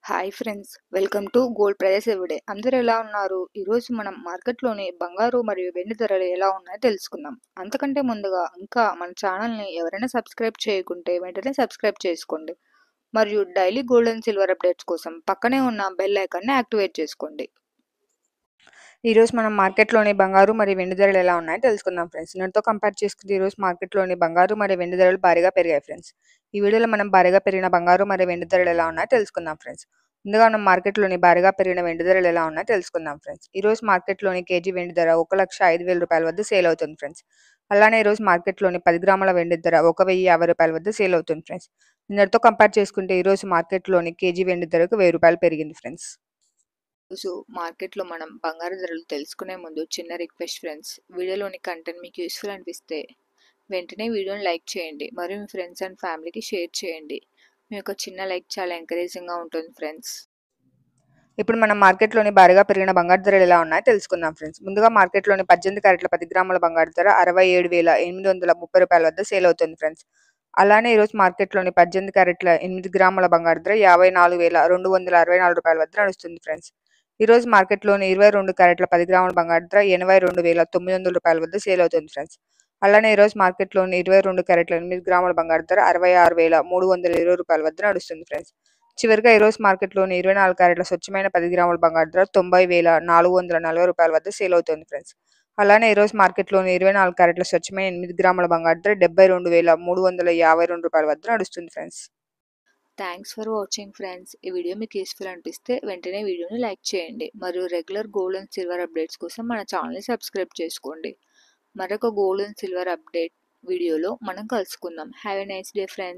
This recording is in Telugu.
Hi friends, welcome to gold prizes everyday. అందరూ ఎలా ఉన్నారు? ఈరోజు మనం మార్కెట్లోని బంగారు మరియు వెండి ధరలు ఎలా ఉన్నాయో తెలుసుకుందాం. అంతకంటే ముందుగా ఇంకా మన ఛానల్ని ఎవరైనా సబ్స్క్రైబ్ చేయకుంటే వెంటనే సబ్స్క్రైబ్ చేసుకోండి. మరియు daily gold and silver updates కోసం పక్కనే ఉన్న బెల్ ఐకాన్ని యాక్టివేట్ చేసుకోండి. ఈరోజు మనం మార్కెట్లోని బంగారు మరియు వెండి ధరలు ఎలా ఉన్నాయో తెలుసుకుందాం ఫ్రెండ్స్. నిన్నటితో కంపేర్ చేసుకుంటే ఈరోజు మార్కెట్లోని బంగారు మరియు వెండి ధరలు భారీగా పెరిగాయి ఫ్రెండ్స్. ఈ వీడియోలో మనం భారీగా పెరిగిన బంగారు మరియు వెండి ధరలు ఎలా ఉన్నాయో తెలుసుకుందాం ఫ్రెండ్స్. ముందుగా మనం మార్కెట్లోని భారీగా పెరిగిన వెండి ధరలు ఎలా ఉన్నాయో తెలుసుకుందాం ఫ్రెండ్స్. ఈ రోజు మార్కెట్లోని కేజీ వెండి ధర 1,05,000 రూపాయల వద్ద సేల్ అవుతుంది ఫ్రెండ్స్. అలానే ఈ రోజు మార్కెట్లోని 10 గ్రాముల వెండి ధర 1,050 రూపాయల వద్ద సేల్ అవుతుంది ఫ్రెండ్స్. నిన్నటితో కంపేర్ చేసుకుంటే ఈ రోజు మార్కెట్లోని కేజీ వెండి ధరకు 1000 రూపాయలు పెరిగింది ఫ్రెండ్స్. రోజు మార్కెట్లో మనం బంగారు ధరలు తెలుసుకునే ముందు చిన్న రిక్వెస్ట్ ఫ్రెండ్స్, వీడియోలోని కంటెంట్ మీకు యూస్ఫుల్ అనిపిస్తే వెంటనే వీడియోని లైక్ చేయండి మరియు మీ ఫ్రెండ్స్ అండ్ ఫ్యామిలీకి షేర్ చేయండి. మీ యొక్క చిన్న లైక్ చాలా ఎంకరేజింగ్గా ఉంటుంది ఫ్రెండ్స్. ఇప్పుడు మనం మార్కెట్లోని భారీగా పెరిగిన బంగారు ధరలు ఎలా ఉన్నాయో తెలుసుకుందాం ఫ్రెండ్స్. ముందుగా మార్కెట్లోని 18 క్యారెట్ల 10 గ్రాముల బంగారు ధర 67,830 రూపాయల వద్ద సేల్ అవుతుంది ఫ్రెండ్స్. అలానే ఈరోజు మార్కెట్లోని 18 క్యారెట్ల 8 గ్రాముల బంగారు ధర 54,264 రూపాయల వద్ద నడుస్తుంది ఫ్రెండ్స్. ఈ రోజు మార్కెట్లోని 22 క్యారెట్ల 10 గ్రాముల బంగారు ధర 82,900 రూపాయల వద్ద సేల్ అవుతుంది ఫ్రెండ్స్. అలానే ఈరోజు మార్కెట్లోని 22 క్యారెట్ల 8 గ్రాముల బంగారు ధర 66,320 రూపాయల వద్ద నడుస్తుంది ఫ్రెండ్స్. చివరిగా ఈరోజు మార్కెట్లోని 24 క్యారెట్ల స్వచ్ఛమైన 10 గ్రాముల బంగారు ధర 90,440 రూపాయల వద్ద సేల్ అవుతుంది ఫ్రెండ్స్. అలానే ఈరోజు మార్కెట్లోని 24 క్యారెట్ల స్వచ్ఛమైన 8 గ్రాముల బంగారు ధర 72,352 రూపాయల వద్ద నడుస్తుంది friends. Thanks for watching friends. ఈ వీడియో మీకు యూస్ఫుల్ అనిపిస్తే వెంటనే వీడియోని లైక్ చేయండి మరియు regular gold and silver updates కోసం మన ఛానల్ని సబ్స్క్రైబ్ చేసుకోండి. మరొక గోల్డ్ అండ్ సిల్వర్ అప్డేట్ వీడియోలో మనం కలుసుకుందాం. Have a nice day friends.